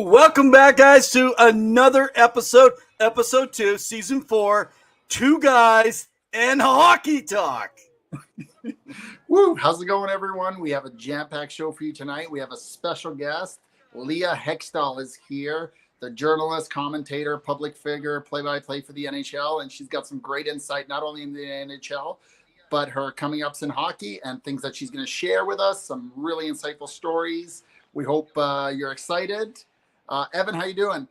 Welcome back, guys, to another episode 2, season 4, Two Guys and Hockey Talk. Woo! How's it going, everyone? We have a jam-packed show for you tonight. We have a special guest. Leah Hextall is here, the journalist, commentator, public figure, play-by-play for the NHL, and she's got some great insight, not only in the NHL, but her coming-ups in hockey and things that she's going to share with us, some really insightful stories. We hope you're excited. Evan, how you doing?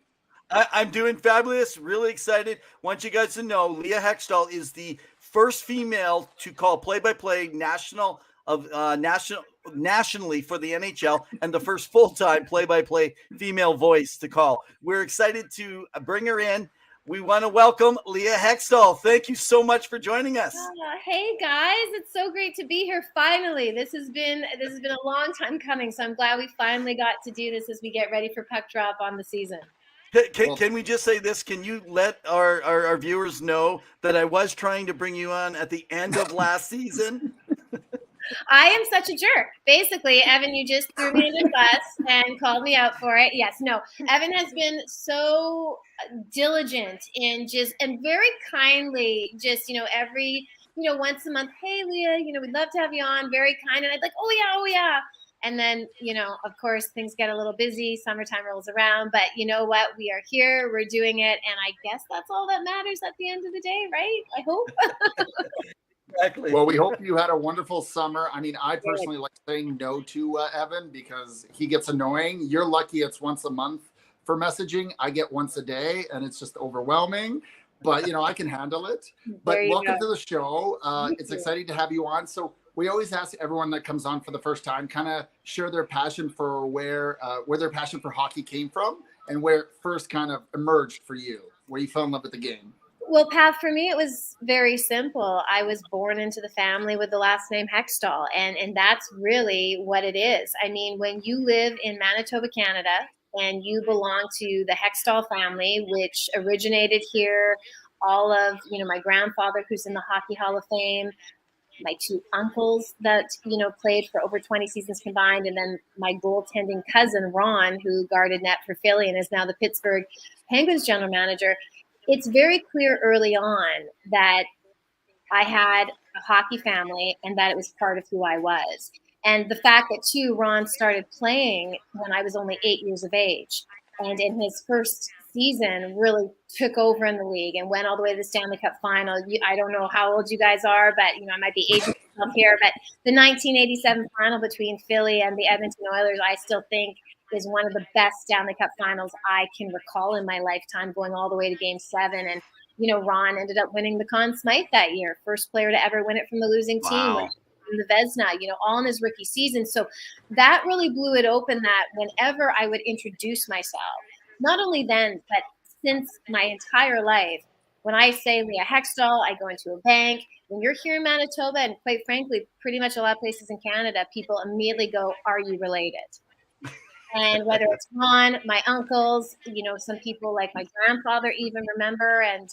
I'm doing fabulous, really excited. Want you guys to know, Leah Hextall is the first female to call play-by-play nationally for the NHL and the first full-time play-by-play female voice to call. We're excited to bring her in. We want to welcome Leah Hextall. Thank you so much for joining us. Hey guys, it's so great to be here. Finally, this has been a long time coming, so I'm glad we finally got to do this as we get ready for puck drop on the season. Can we just say this? Can you let our viewers know that I was trying to bring you on at the end of last season? I am such a jerk. Basically, Evan, you just threw me under the bus and called me out for it. Yes, no. Evan has been so diligent and very kindly every, once a month, hey, Leah, we'd love to have you on. Very kind. And I'd like, oh, yeah. And then, of course, things get a little busy. Summertime rolls around. But you know what? We are here. We're doing it. And I guess that's all that matters at the end of the day, right? I hope. Exactly. Well, we hope you had a wonderful summer. I mean, I personally like saying no to Evan because he gets annoying. You're lucky it's once a month for messaging. I get once a day, and it's just overwhelming. But, I can handle it. But welcome to the show. It's exciting to have you on. So we always ask everyone that comes on for the first time kind of share their passion for where their passion for hockey came from and where it first kind of emerged for you, where you fell in love with the game. Well, Pat, for me, it was very simple. I was born into the family with the last name Hextall, and that's really what it is. I mean, when you live in Manitoba, Canada, and you belong to the Hextall family, which originated here, all of, my grandfather, who's in the Hockey Hall of Fame, my two uncles that, played for over 20 seasons combined, and then my goaltending cousin, Ron, who guarded net for Philly and is now the Pittsburgh Penguins general manager. It's very clear early on that I had a hockey family and that it was part of who I was. And the fact that, too, Ron started playing when I was only 8 years of age. And in his first season really took over in the league and went all the way to the Stanley Cup final. I don't know how old you guys are, but, I might be aging myself here. But the 1987 final between Philly and the Edmonton Oilers, I still think is one of the best Stanley Cup finals I can recall in my lifetime, going all the way to Game 7. And, Ron ended up winning the Conn Smythe that year, first player to ever win it from the losing team. Wow. the Vezina, all in his rookie season. So that really blew it open, that whenever I would introduce myself, not only then, but since my entire life, when I say Leah Hextall, I go into a bank. When you're here in Manitoba, and quite frankly, pretty much a lot of places in Canada, people immediately go, "Are you related?" And whether it's Ron, my uncles, some people like my grandfather even remember. And,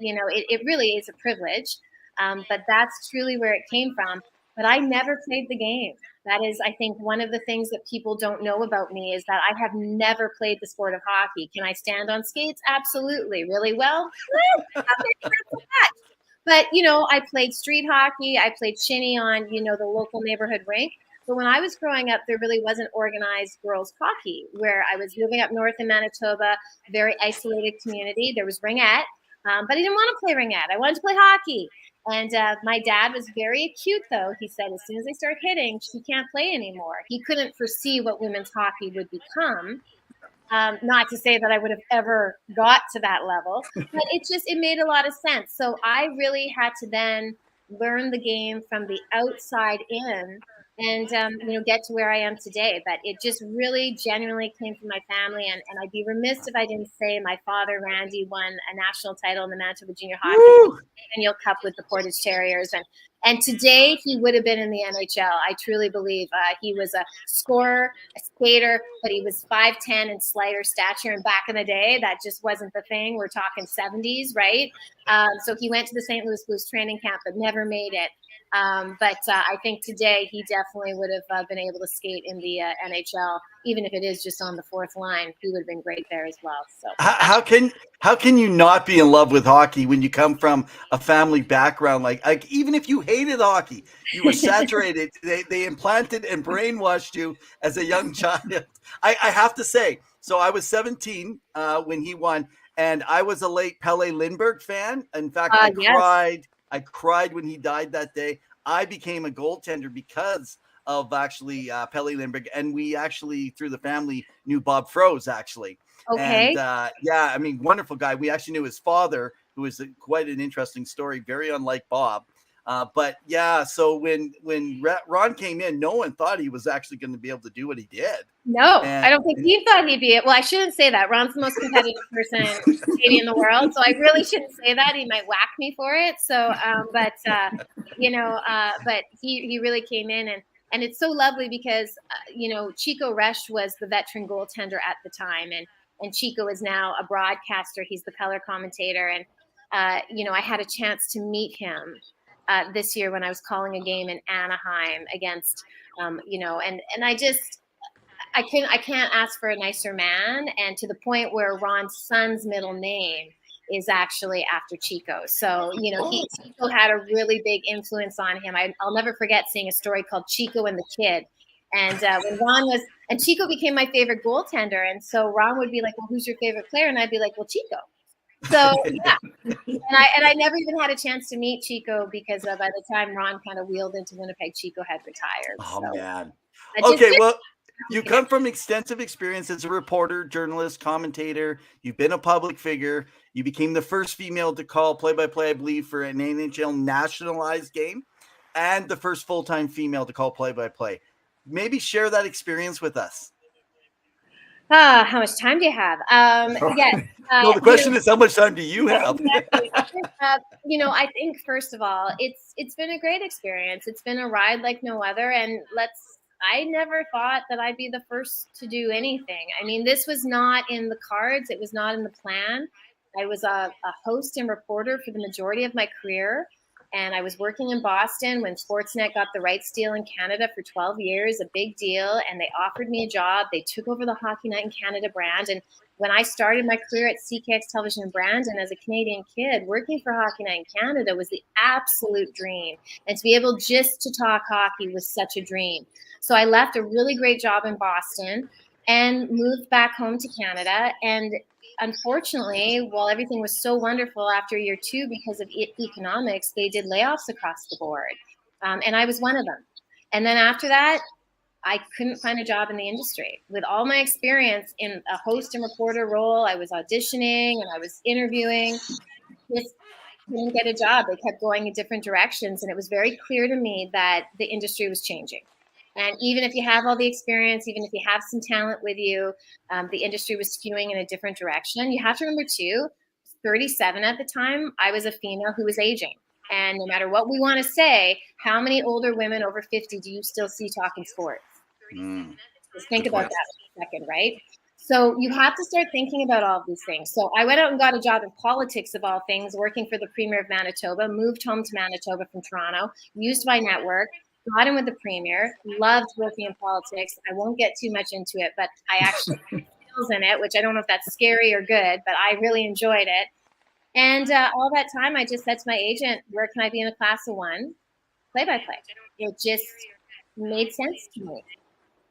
it really is a privilege. But that's truly where it came from. But I never played the game. That is, I think, one of the things that people don't know about me is that I have never played the sport of hockey. Can I stand on skates? Absolutely. Really well? But, I played street hockey. I played shinny on, the local neighborhood rink. But when I was growing up, there really wasn't organized girls hockey, where I was living up north in Manitoba, very isolated community. There was ringette, but I didn't want to play ringette. I wanted to play hockey. And my dad was very acute, though. He said, as soon as they start hitting, she can't play anymore. He couldn't foresee what women's hockey would become. Not to say that I would have ever got to that level, but it made a lot of sense. So I really had to then learn the game from the outside in, and get to where I am today. But it just really genuinely came from my family, and I'd be remiss if I didn't say my father, Randy, won a national title in the Manitoba Junior Hockey Annual Cup with the Portage Terriers, and today he would have been in the NHL. I truly believe he was a scorer, a skater, but he was 5'10" and slighter stature. And back in the day, that just wasn't the thing. We're talking 70s, right? So he went to the St. Louis Blues training camp, but never made it. But I think today he definitely would have been able to skate in the NHL, even if it is just on the fourth line. He would have been great there as well. So How can you not be in love with hockey when you come from a family background like even if you hated hockey, you were saturated. They implanted and brainwashed you as a young child. I have to say, so I was 17 when he won, and I was a late Pelle Lindbergh fan. In fact, yes. I cried when he died that day. I became a goaltender because of actually Pelle Lindbergh, and we actually through the family knew Bob Froese actually. Okay. And wonderful guy. We actually knew his father, who is quite an interesting story, very unlike Bob. But so when Ron came in, no one thought he was actually going to be able to do what he did. No, I don't think he thought he'd be it. Well, I shouldn't say that. Ron's the most competitive person maybe in the world, so I really shouldn't say that. He might whack me for it. So, but he really came in, and it's so lovely because Chico Resch was the veteran goaltender at the time, and Chico is now a broadcaster. He's the color commentator, and I had a chance to meet him this year when I was calling a game in Anaheim against and I can't ask for a nicer man, and to the point where Ron's son's middle name is actually after Chico. So Chico had a really big influence on him. I'll never forget seeing a story called Chico and the Kid. And when Ron was, and Chico became my favorite goaltender. And so Ron would be like, "Well, who's your favorite player?" And I'd be like, "Well, Chico." So yeah, and I never even had a chance to meet Chico because by the time Ron kind of wheeled into Winnipeg, Chico had retired. Oh so, man. Okay, well, you come from extensive experience as a reporter, journalist, commentator. You've been a public figure. You became the first female to call play-by-play, I believe, for an NHL nationalized game, and the first full-time female to call play-by-play. Maybe share that experience with us. How much time do you have? Yes. No, the question is, how much time do you have? Exactly. I think first of all, it's been a great experience. It's been a ride like no other, and I never thought that I'd be the first to do anything. I mean, this was not in the cards. It was not in the plan. I was a host and reporter for the majority of my career. And I was working in Boston when Sportsnet got the rights deal in Canada for 12 years, a big deal. And they offered me a job. They took over the Hockey Night in Canada brand. And when I started my career at CKX Television in Brandon as a Canadian kid, working for Hockey Night in Canada was the absolute dream. And to be able just to talk hockey was such a dream. So I left a really great job in Boston and moved back home to Canada. And unfortunately, while everything was so wonderful after year two because of economics, they did layoffs across the board. And I was one of them. And then after that, I couldn't find a job in the industry. With all my experience in a host and reporter role, I was auditioning and I was interviewing. couldn't get a job. They kept going in different directions. And it was very clear to me that the industry was changing. And even if you have all the experience, even if you have some talent with you, the industry was skewing in a different direction. You have to remember too, 37 at the time, I was a female who was aging. And no matter what we want to say, how many older women over 50 do you still see talking sports? Just think about that for a second, right? So you have to start thinking about all of these things. So I went out and got a job in politics, of all things, working for the Premier of Manitoba, moved home to Manitoba from Toronto, used my network, got in with the Premier, loved working in politics. I won't get too much into it, but I actually had skills in it, which I don't know if that's scary or good, but I really enjoyed it. And all that time, I just said to my agent, where can I be in a class of one? Play-by-play. It just made sense to me.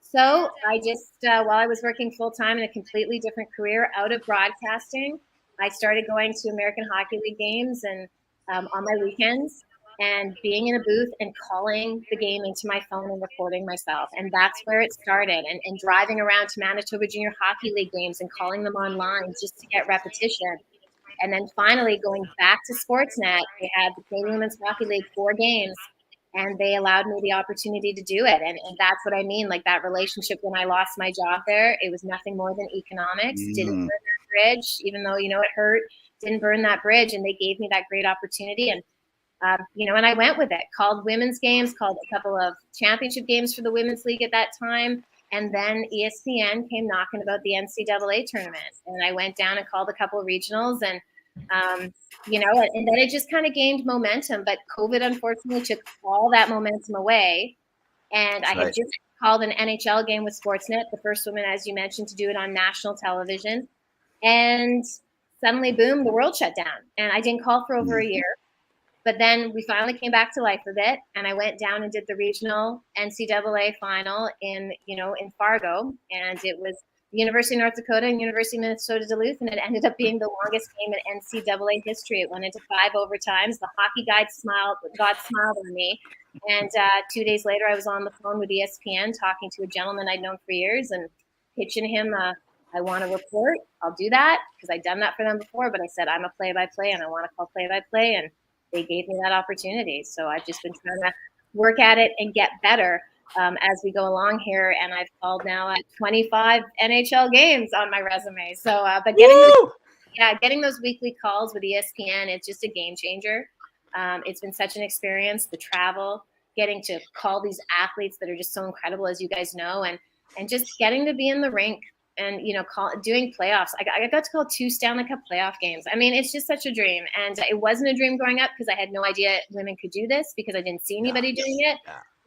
So I just, while I was working full-time in a completely different career out of broadcasting, I started going to American Hockey League games and on my weekends and being in a booth and calling the game into my phone and recording myself. And that's where it started. And driving around to Manitoba Junior Hockey League games and calling them online just to get repetition. And then finally going back to Sportsnet, we had the Canadian Women's Hockey League 4 games, and they allowed me the opportunity to do it. And that's what I mean, like that relationship when I lost my job there, it was nothing more than economics. Didn't burn that bridge, even though, it hurt, didn't burn that bridge. And they gave me that great opportunity. And, and I went with it, called women's games, called a couple of championship games for the Women's League at that time. And then ESPN came knocking about the NCAA tournament. And I went down and called a couple of regionals and, and then it just kind of gained momentum. But COVID, unfortunately, took all that momentum away. And I had just called an NHL game with Sportsnet, the first woman, as you mentioned, to do it on national television. And suddenly, boom, the world shut down. And I didn't call for over a year. But then we finally came back to life a bit, and I went down and did the regional NCAA final in Fargo, and it was the University of North Dakota and University of Minnesota Duluth, and it ended up being the longest game in NCAA history. It went into 5 overtimes. The hockey God smiled on me, and 2 days later, I was on the phone with ESPN talking to a gentleman I'd known for years and pitching him. I want to report. I'll do that because I'd done that for them before, but I said I'm a play-by-play and I want to call play-by-play, and they gave me that opportunity. So I've just been trying to work at it and get better as we go along here. And I've called now at 25 NHL games on my resume. So, but getting those weekly calls with ESPN, it's just a game changer. It's been such an experience, the travel, getting to call these athletes that are just so incredible, as you guys know, and just getting to be in the rink and, doing playoffs. I got to call 2 Stanley Cup playoff games. I mean, it's just such a dream. And it wasn't a dream growing up because I had no idea women could do this because I didn't see anybody doing it.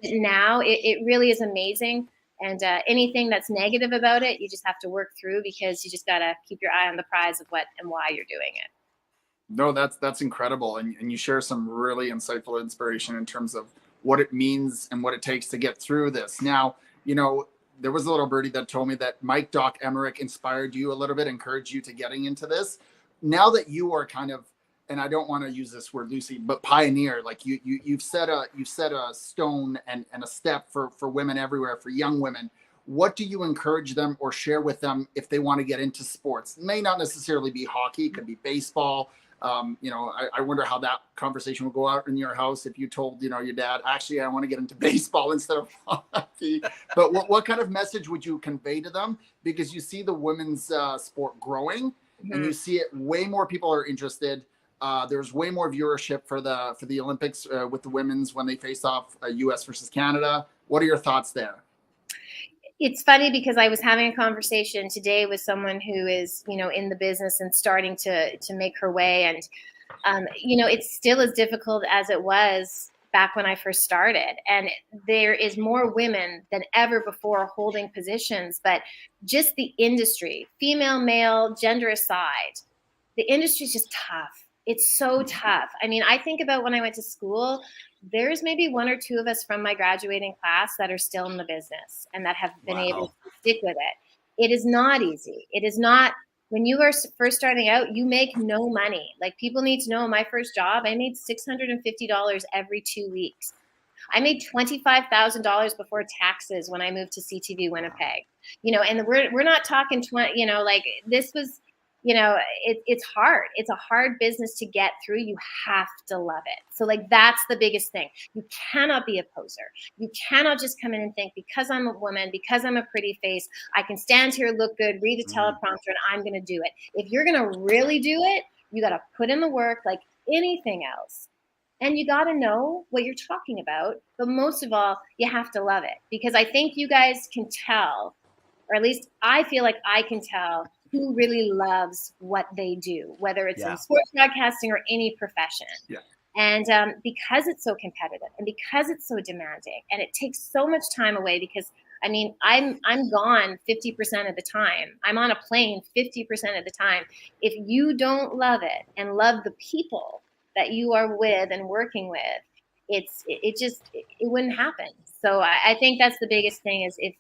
But now it really is amazing. And anything that's negative about it, you just have to work through because you just got to keep your eye on the prize of what and why you're doing it. No, that's incredible. And you share some really insightful inspiration in terms of what it means and what it takes to get through this. Now, there was a little birdie that told me that Mike Doc Emmerich inspired you a little bit, encouraged you to getting into this. Now that you are kind of, and I don't want to use this word loosely, but pioneer, like you've set a stone and a step for women everywhere, for young women. What do you encourage them or share with them if they want to get into sports? It may not necessarily be hockey, it could be baseball. I wonder how that conversation would go out in your house if you told, your dad, actually, I want to get into baseball instead of hockey. But what kind of message would you convey to them? Because you see the women's sport growing, and you see it, way more people are interested. There's way more viewership for the Olympics with the women's when they face off U.S. versus Canada. What are your thoughts there? It's funny because I was having a conversation today with someone who is, in the business and starting to make her way. And, it's still as difficult as it was back when I first started. And there is more women than ever before holding positions, but just the industry, female, male, gender aside, the industry is just tough. It's so tough. I mean, I think about when I went to school, there's maybe 1 or 2 of us from my graduating class that are still in the business and that have been able to stick with it. It is not easy. It is not, when you are first starting out, you make no money. Like, people need to know, my first job, I made $650 every 2 weeks. I made $25,000 before taxes when I moved to CTV Winnipeg. And we're not talking 20, like, this was, it's hard. It's a hard business to get through. You have to love it. So like, that's the biggest thing. You cannot be a poser. You cannot just come in and think, because I'm a woman, because I'm a pretty face, I can stand here, look good, read a teleprompter, and I'm going to do it. If you're going to really do it, you got to put in the work like anything else. And you got to know what you're talking about. But most of all, you have to love it, because I think you guys can tell, or at least I feel like I can tell, who really loves what they do, whether it's in sports broadcasting or any profession. Yeah. And because it's so competitive, and because it's so demanding, and it takes so much time away, because I mean, I'm gone 50% of the time. I'm on a plane 50% of the time. If you don't love it and love the people that you are with and working with, it wouldn't happen. So I think that's the biggest thing, is if,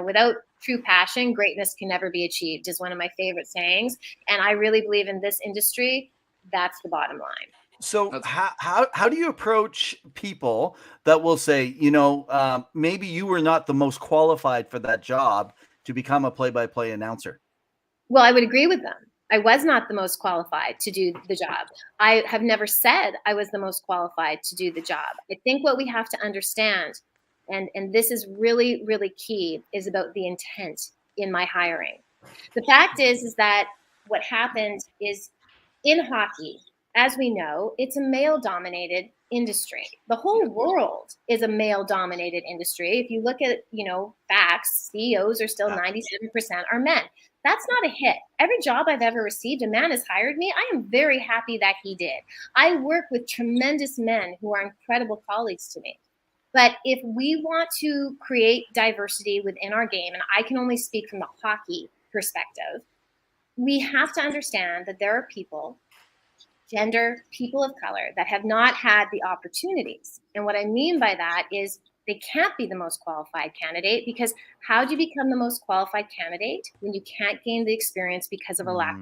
without true passion, greatness can never be achieved, is one of my favorite sayings. And I really believe in this industry, that's the bottom line. So how do you approach people that will say, maybe you were not the most qualified for that job to become a play-by-play announcer? Well, I would agree with them. I was not the most qualified to do the job. I have never said I was the most qualified to do the job. I think what we have to understand, and this is really, really key, is about the intent in my hiring. The fact is that what happened is, in hockey, as we know, it's a male-dominated industry. The whole world is a male-dominated industry. If you look at, facts, CEOs are still 97% are men. That's not a hit. Every job I've ever received, a man has hired me. I am very happy that he did. I work with tremendous men who are incredible colleagues to me. But if we want to create diversity within our game, and I can only speak from the hockey perspective, we have to understand that there are people, gender, people of color, that have not had the opportunities. And what I mean by that is, they can't be the most qualified candidate, because how do you become the most qualified candidate when you can't gain the experience because of a lack?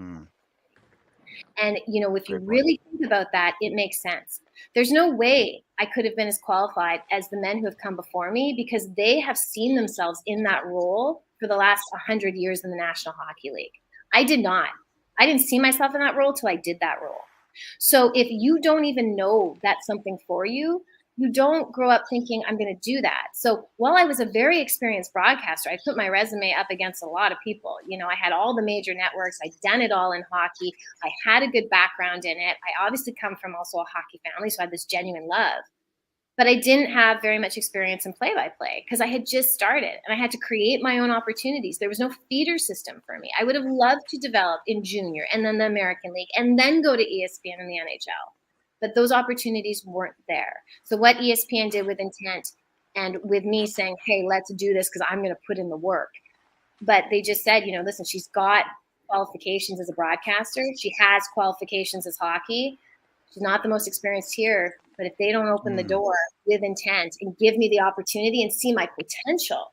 And, if you really think about that, it makes sense. There's no way I could have been as qualified as the men who have come before me, because they have seen themselves in that role for the last 100 years in the National Hockey League. I did not. I didn't see myself in that role till I did that role. So if you don't even know that's something for you, you don't grow up thinking, I'm going to do that. So while I was a very experienced broadcaster, I put my resume up against a lot of people. I had all the major networks. I'd done it all in hockey. I had a good background in it. I obviously come from also a hockey family, so I had this genuine love. But I didn't have very much experience in play-by-play, because I had just started and I had to create my own opportunities. There was no feeder system for me. I would have loved to develop in junior and then the American League and then go to ESPN and the NHL. But those opportunities weren't there. So what ESPN did with intent, and with me saying, hey, let's do this because I'm going to put in the work. But they just said, listen, she's got qualifications as a broadcaster. She has qualifications as hockey. She's not the most experienced here. But if they don't open the door with intent and give me the opportunity and see my potential,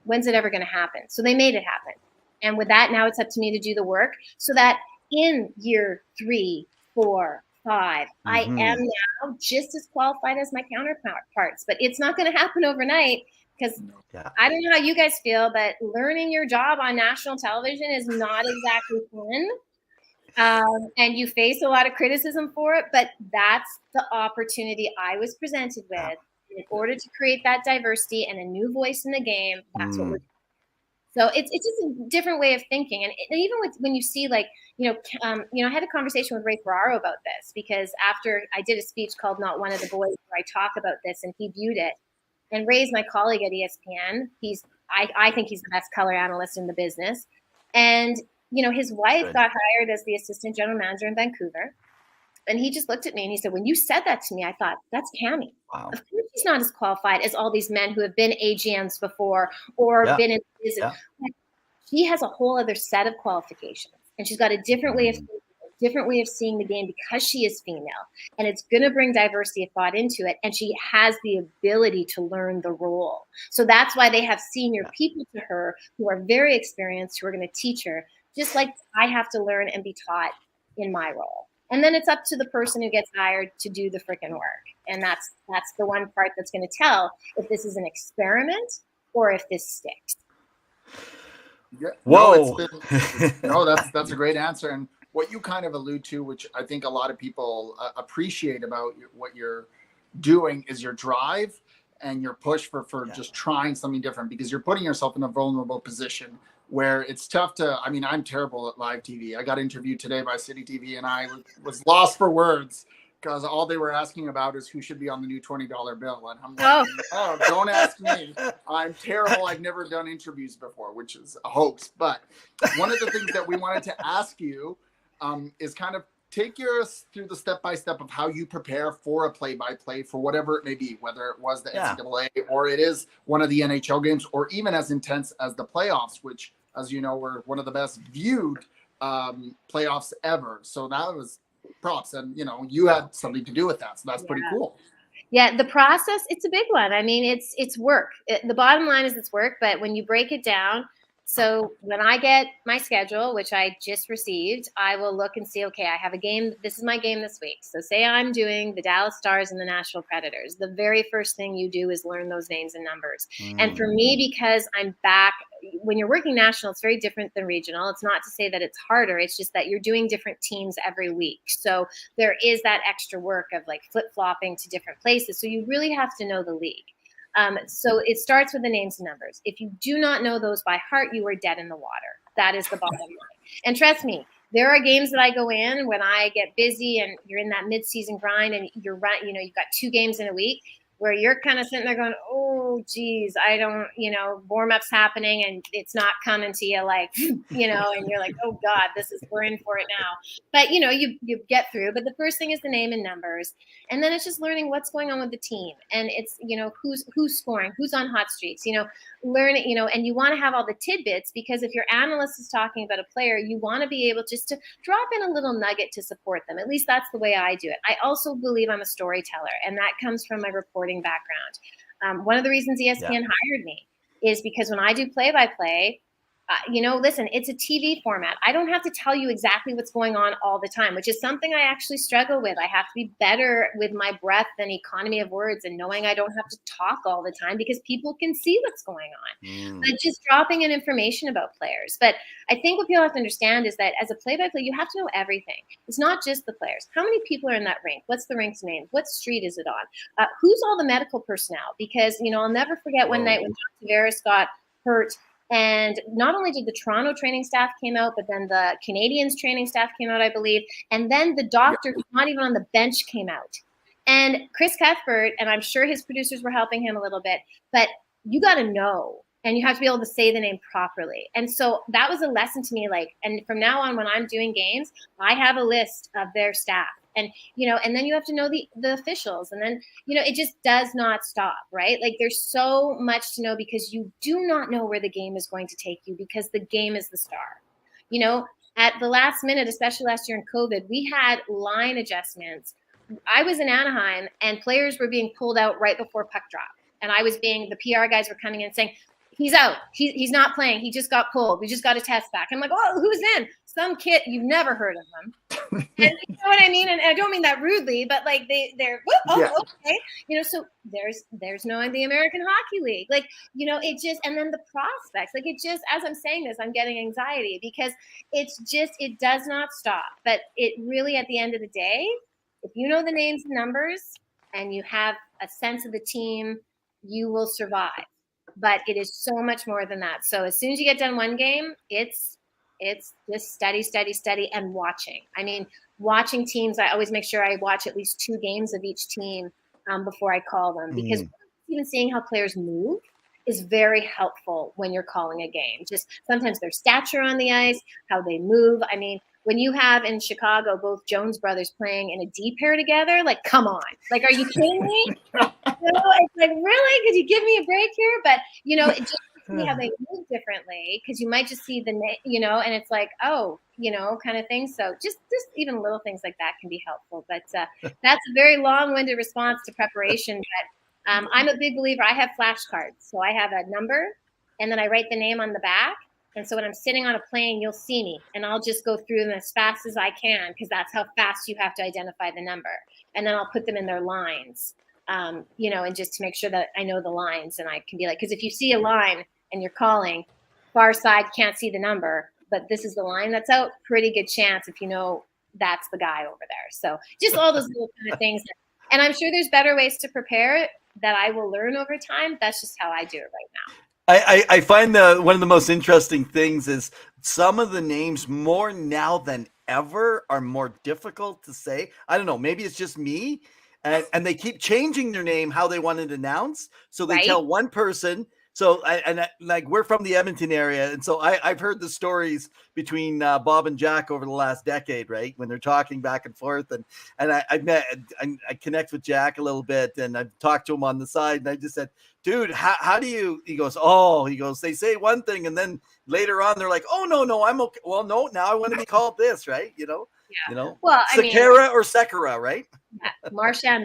when's it ever going to happen? So they made it happen. And with that, now it's up to me to do the work, so that in year 3, 4, 5, I am now just as qualified as my counterparts. But it's not going to happen overnight, because I don't know how you guys feel, but learning your job on national television is not exactly fun. And you face a lot of criticism for it, but that's the opportunity I was presented with. In order to create that diversity and a new voice in the game, that's what we're doing. So it's just a different way of thinking. And even when you see, like, I had a conversation with Ray Ferraro about this, because after I did a speech called Not One of the Boys, where I talk about this, and he viewed it. And Ray's my colleague at ESPN. I think he's the best color analyst in the business. And his wife got hired as the assistant general manager in Vancouver. And he just looked at me and he said, when you said that to me, I thought, that's Cammie. Wow. Of course she's not as qualified as all these men who have been AGMs before or been in business. She has a whole other set of qualifications. And she's got a different way of thinking, a different way of seeing the game, because she is female. And it's going to bring diversity of thought into it. And she has the ability to learn the role. So that's why they have senior people to her who are very experienced, who are going to teach her, just like I have to learn and be taught in my role. And then it's up to the person who gets hired to do the freaking work. And that's the one part that's going to tell if this is an experiment or if this sticks. Yeah, no, it's Whoa. been no. That's a great answer, and what you kind of allude to, which I think a lot of people appreciate about what you're doing, is your drive and your push for just trying something different, because you're putting yourself in a vulnerable position where it's tough to. I mean, I'm terrible at live TV. I got interviewed today by City TV, and I was lost for words because all they were asking about is who should be on the new $20 bill, and I'm like, oh, don't ask me. I'm terrible. I've never done interviews before, which is a hoax. But one of the things that we wanted to ask you is kind of take us through the step-by-step of how you prepare for a play-by-play for whatever it may be, whether it was the NCAA or it is one of the NHL games, or even as intense as the playoffs, which, as you know, were one of the best viewed playoffs ever. So that was props, and you had something to do with that, so that's pretty cool. Yeah, the process, it's a big one. I mean, it's work. The bottom line is it's work, but when you break it down, so when I get my schedule, which I just received, I will look and see, okay, I have a game. This is my game this week. So say I'm doing the Dallas Stars and the Nashville Predators. The very first thing you do is learn those names and numbers. And for me, because I'm back, when you're working national, it's very different than regional. It's not to say that it's harder. It's just that you're doing different teams every week. So there is that extra work of like flip-flopping to different places. So you really have to know the league. So it starts with the names and numbers. If you do not know those by heart, you are dead in the water. That is the bottom line. And trust me, there are games that I go in when I get busy and you're in that mid-season grind and you've got 2 games in a week where you're kind of sitting there going, oh, geez, I don't, warm-up's happening and it's not coming to you like, and you're like, oh, God, we're in for it now. But, you get through. But the first thing is the name and numbers. And then it's just learning what's going on with the team. And it's, who's scoring, who's on hot streaks, learn it, and you want to have all the tidbits, because if your analyst is talking about a player, you want to be able just to drop in a little nugget to support them. At least that's the way I do it. I also believe I'm a storyteller, and that comes from my reporting background. One of the reasons ESPN hired me is because when I do play-by-play, listen, it's a TV format. I don't have to tell you exactly what's going on all the time, which is something I actually struggle with. I have to be better with my breath and economy of words and knowing I don't have to talk all the time because people can see what's going on. But just dropping in information about players. But I think what people have to understand is that as a play-by-play, you have to know everything. It's not just the players. How many people are in that rink? What's the rink's name? What street is it on? Who's all the medical personnel? Because, I'll never forget one night when John Tavares got hurt. And not only did the Toronto training staff came out, but then the Canadiens training staff came out, I believe. And then the doctor who's not even on the bench came out. And Chris Cuthbert, and I'm sure his producers were helping him a little bit, but you got to know. And you have to be able to say the name properly. And so that was a lesson to me. And from now on, when I'm doing games, I have a list of their staff. And, and then you have to know the officials. And then, it just does not stop, right? Like there's so much to know because you do not know where the game is going to take you because the game is the star. At the last minute, especially last year in COVID, we had line adjustments. I was in Anaheim and players were being pulled out right before puck drop. And the PR guys were coming in saying, he's out. He's not playing. He just got pulled. We just got a test back. I'm like, oh, who's in? Some kid. You've never heard of them. And you know what I mean? And I don't mean that rudely, but like they're okay. So there's knowing the American Hockey League. It just, and then the prospects, it just, as I'm saying this, I'm getting anxiety because it does not stop. But it really, at the end of the day, if you know the names and numbers and you have a sense of the team, you will survive. But it is so much more than that. So as soon as you get done one game, it's just study, and watching. I mean, watching teams, I always make sure I watch at least 2 games of each team before I call them, because even seeing how players move is very helpful when you're calling a game. Just sometimes their stature on the ice, how they move. I mean, when you have in Chicago both Jones brothers playing in a D pair together, come on. Are you kidding me? It's like, really? Could you give me a break here? But, it just see how they move differently because you might just see the name, and it's like, oh, kind of thing. So just even little things like that can be helpful. But that's a very long-winded response to preparation. But I'm a big believer. I have flashcards. So I have a number, and then I write the name on the back. And so when I'm sitting on a plane, you'll see me, and I'll just go through them as fast as I can because that's how fast you have to identify the number. And then I'll put them in their lines, and just to make sure that I know the lines, and I can be like, because if you see a line and you're calling, far side, can't see the number, but this is the line that's out. Pretty good chance if you know that's the guy over there. So just all those little kind of things. And I'm sure there's better ways to prepare that I will learn over time. That's just how I do it right now. I find one of the most interesting things is some of the names more now than ever are more difficult to say. I don't know. Maybe it's just me. And they keep changing their name, how they want it announced. So they Right? tell one person. So like we're from the Edmonton area, and so I've heard the stories between Bob and Jack over the last decade, right? When they're talking back and forth, and I connect with Jack a little bit, and I've talked to him on the side, and I just said, dude, how do you? He goes, they say one thing, and then later on they're like, oh no, I'm okay. Well, no, now I want to be called this, right? Yeah. Well, I mean, Sakara or Sekara, right? Marchand,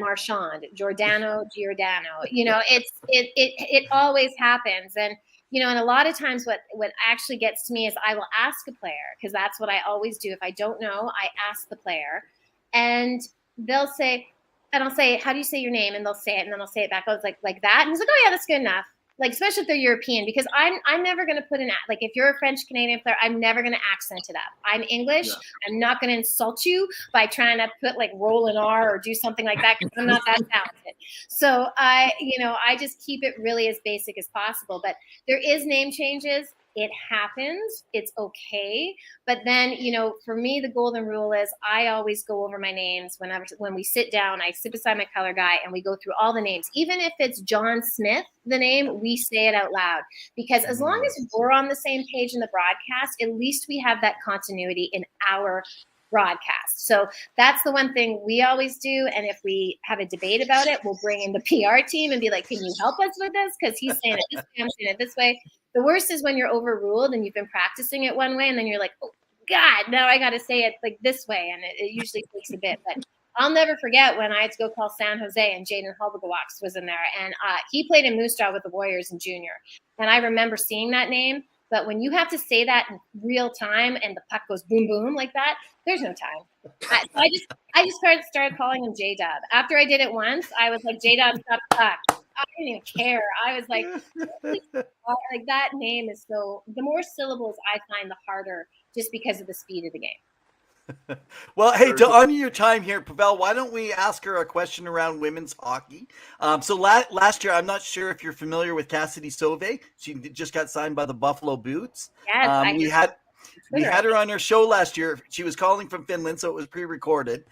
Giordano. It always happens. And, and a lot of times what actually gets to me is I will ask a player, because that's what I always do. If I don't know, I ask the player, and they'll say, and I'll say, how do you say your name? And they'll say it, and then I'll say it back. I was like that. And he's like, oh yeah, that's good enough. Like, especially if they're European, because I'm never going to put like, if you're a French Canadian player, I'm never going to accent it up. I'm English. Yeah. I'm not going to insult you by trying to put like roll an R or do something like that, because I'm not that talented. So I just keep it really as basic as possible. But there is name changes. It happens. It's okay. But then, for me, the golden rule is I always go over my names when we sit down. I sit beside my color guy and we go through all the names. Even if it's John Smith, the name, we say it out loud. Because as long as we're on the same page in the broadcast, at least we have that continuity in our broadcast. So that's the one thing we always do. And if we have a debate about it, we'll bring in the PR team and be like, can you help us with this? Because he's saying it this way, I'm saying it this way. The worst is when you're overruled and you've been practicing it one way, and then you're like, oh, God, now I got to say it like this way. And it usually takes a bit. But I'll never forget when I had to go call San Jose and Jaden Hulbegawaks was in there. And he played in Moose Jaw with the Warriors in junior. And I remember seeing that name. But when you have to say that in real time and the puck goes boom, boom like that, there's no time. I just started calling him J-Dub. After I did it once, I was like, J-Dub, stop the puck. I didn't even care. I was like that name is so, the more syllables I find, the harder, just because of the speed of the game. Well, hey, to honor your time here, Pavel, why don't we ask her a question around women's hockey? So last year, I'm not sure if you're familiar with Cassidy Sauvé. She just got signed by the Buffalo Boots. Yes, we had her on our show last year. She was calling from Finland, so it was pre-recorded.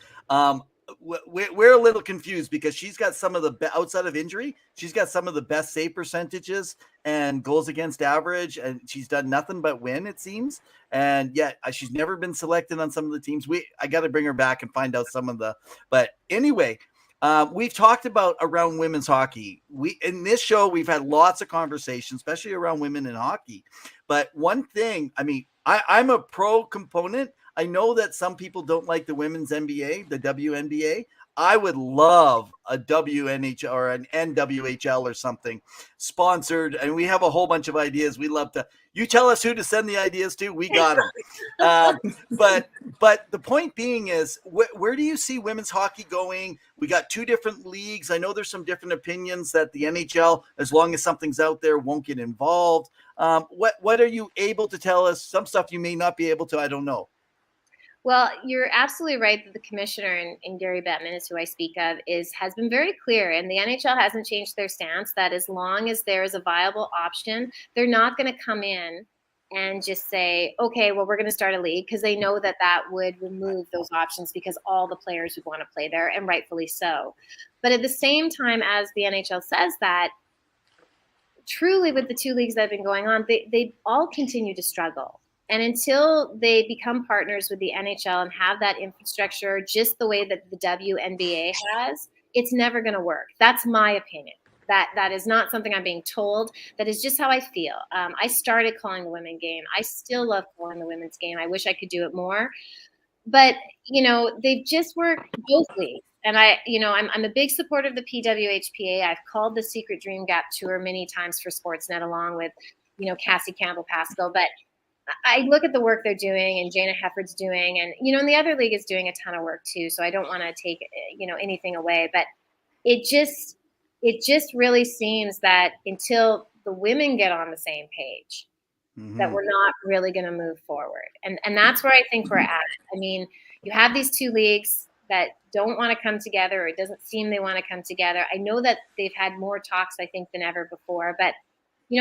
We're a little confused because she's got some of the outside of injury, she's got some of the best save percentages and goals against average, and she's done nothing but win, it seems. And yet she's never been selected on some of the teams. I got to bring her back and find out some of the. But anyway, we've talked about around women's hockey. In this show we've had lots of conversations, especially around women in hockey. But one thing, I mean, I'm a pro component. I know that some people don't like the women's NBA, the WNBA. I would love a WNHL or an NWHL or something sponsored. And we have a whole bunch of ideas. We love to. You tell us who to send the ideas to. We got them. But the point being is, where do you see women's hockey going? We got two different leagues. I know there's some different opinions that the NHL, as long as something's out there, won't get involved. What are you able to tell us? Some stuff you may not be able to. I don't know. Well, you're absolutely right that the commissioner, and Gary Bettman is who I speak of, has been very clear, and the NHL hasn't changed their stance that as long as there is a viable option, they're not going to come in and just say, okay, well, we're going to start a league, because they know that would remove those options, because all the players would want to play there, and rightfully so. But at the same time as the NHL says that, truly with the two leagues that have been going on, they all continue to struggle. And until they become partners with the NHL and have that infrastructure just the way that the WNBA has, it's never going to work. That's my opinion. That is not something I'm being told. That is just how I feel. I started calling the women's game. I still love calling the women's game. I wish I could do it more. But, they've just worked both leagues. And I'm a big supporter of the PWHPA. I've called the Secret Dream Gap Tour many times for Sportsnet, along with, Cassie Campbell-Pascal. But I look at the work they're doing, and Jana Hefford's doing, and and the other league is doing a ton of work too. So I don't want to take anything away, but it just really seems that until the women get on the same page, that we're not really going to move forward. And that's where I think we're at. I mean, you have these two leagues that don't want to come together, or it doesn't seem they want to come together. I know that they've had more talks, I think, than ever before, but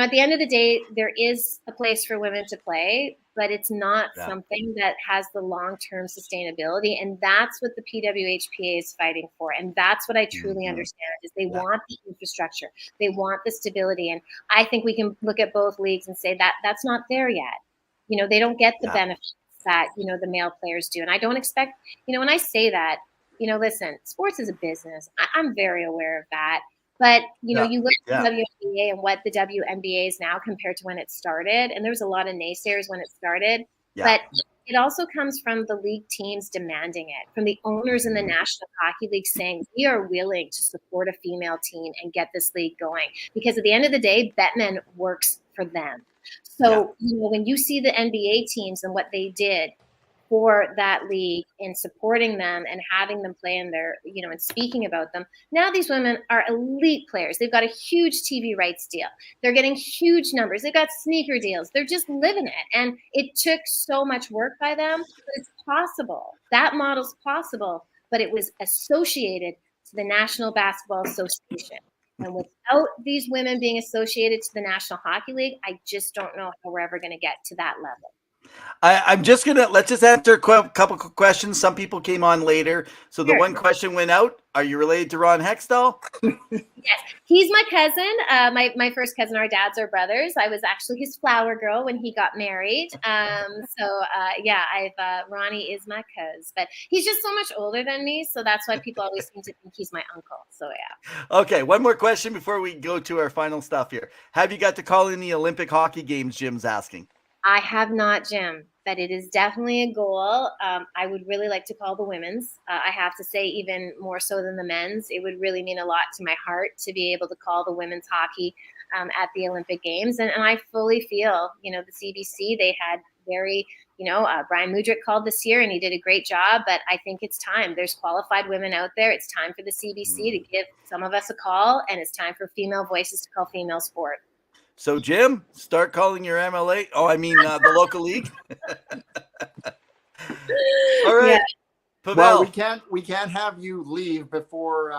at the end of the day, there is a place for women to play, but it's not something that has the long-term sustainability. And that's what the PWHPA is fighting for. And that's what I truly understand is they want the infrastructure. They want the stability. And I think we can look at both leagues and say that that's not there yet. They don't get the benefits that, the male players do. And I don't expect, when I say that, listen, sports is a business. I'm very aware of that. But, you look at the WNBA and what the WNBA is now compared to when it started, and there was a lot of naysayers when it started, but it also comes from the league teams demanding it, from the owners in the National Hockey League saying, we are willing to support a female team and get this league going. Because at the end of the day, Bettman works for them. So, when you see the NBA teams and what they did for that league in supporting them and having them play in their, and speaking about them. Now these women are elite players. They've got a huge TV rights deal. They're getting huge numbers. They've got sneaker deals. They're just living it. And it took so much work by them, but it's possible. That model's possible, but it was associated to the National Basketball Association. And without these women being associated to the National Hockey League, I just don't know how we're ever going to get to that level. I'm just let's just answer a couple of questions. Some people came on later. So the one question went out. Are you related to Ron Hextall? Yes, he's my cousin. My first cousin. Our dads are brothers. I was actually his flower girl when he got married. Ronnie is my cuz, but he's just so much older than me. So that's why people always seem to think he's my uncle. So yeah. Okay, one more question before we go to our final stuff here. Have you got to call in the Olympic hockey games? Jim's asking. I have not, Jim, but it is definitely a goal. I would really like to call the women's. I have to say, even more so than the men's, it would really mean a lot to my heart to be able to call the women's hockey at the Olympic Games. And I fully feel, the CBC, they had very, Brian Mudryk called this year and he did a great job, but I think it's time. There's qualified women out there. It's time for the CBC to give some of us a call, and it's time for female voices to call female sport. So, Jim, start calling your MLA. Oh, I mean, the local league. All right. Yeah. Pavel. Well, we can't have you leave before,